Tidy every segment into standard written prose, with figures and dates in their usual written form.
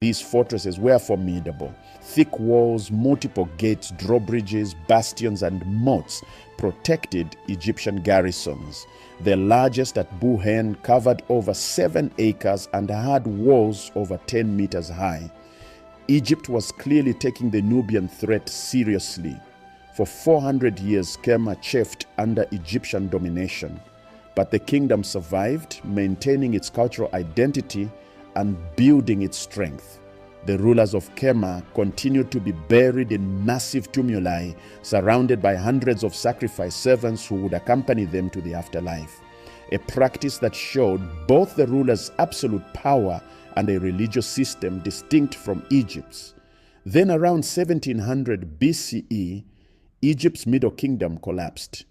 These fortresses were formidable. Thick walls, multiple gates, drawbridges, bastions, and moats protected Egyptian garrisons. The largest at Buhen covered over 7 acres and had walls over 10 meters high. Egypt was clearly taking the Nubian threat seriously. For 400 years, Kerma chafed under Egyptian domination, but the kingdom survived, maintaining its cultural identity and building its strength. The rulers of Kerma continued to be buried in massive tumuli, surrounded by hundreds of sacrifice servants who would accompany them to the afterlife, a practice that showed both the rulers' absolute power and a religious system distinct from Egypt's. Then around 1700 BCE, Egypt's Middle Kingdom collapsed.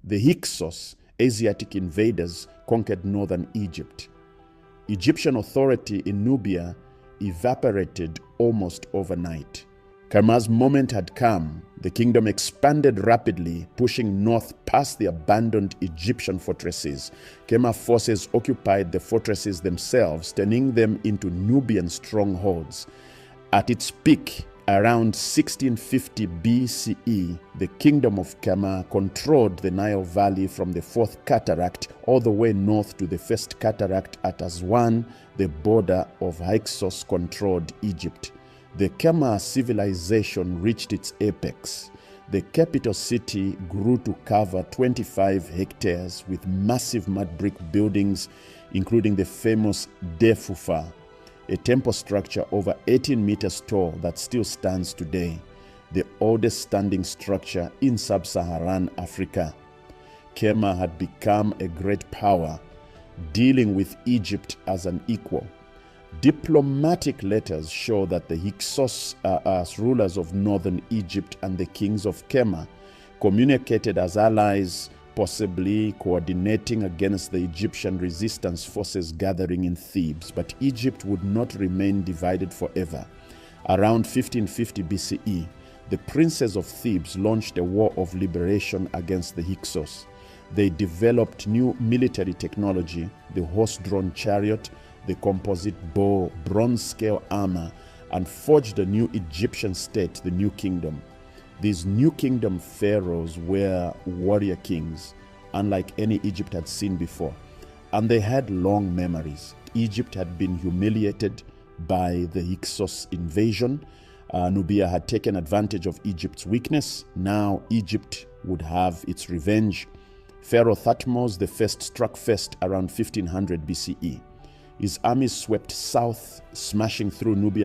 The Hyksos, Asiatic invaders, conquered northern Egypt. Egyptian authority in Nubia evaporated almost overnight. Kerma's moment had come. The kingdom expanded rapidly, pushing north past the abandoned Egyptian fortresses. Kerma forces occupied the fortresses themselves, turning them into Nubian strongholds. At its peak, around 1650 BCE, the kingdom of Kerma controlled the Nile Valley from the Fourth Cataract all the way north to the First Cataract at Aswan, the border of Hyksos-controlled Egypt. The Kerma civilization reached its apex. The capital city grew to cover 25 hectares with massive mud brick buildings, including the famous Defufa, a temple structure over 18 meters tall that still stands today, the oldest standing structure in sub-Saharan Africa. Kerma had become a great power, dealing with Egypt as an equal. Diplomatic letters show that the Hyksos, as rulers of northern Egypt, and the kings of Kerma communicated as allies, possibly coordinating against the Egyptian resistance forces gathering in Thebes. But Egypt would not remain divided forever. Around 1550 BCE, the princes of Thebes launched a war of liberation against the Hyksos. They developed new military technology, the horse-drawn chariot, the composite bow, bronze-scale armor, and forged a new Egyptian state, the New Kingdom. These New Kingdom pharaohs were warrior kings, unlike any Egypt had seen before, and they had long memories. Egypt had been humiliated by the Hyksos invasion. Nubia had taken advantage of Egypt's weakness. Now Egypt would have its revenge. Pharaoh Thutmose I struck first around 1500 BCE. His armies swept south, smashing through Nubia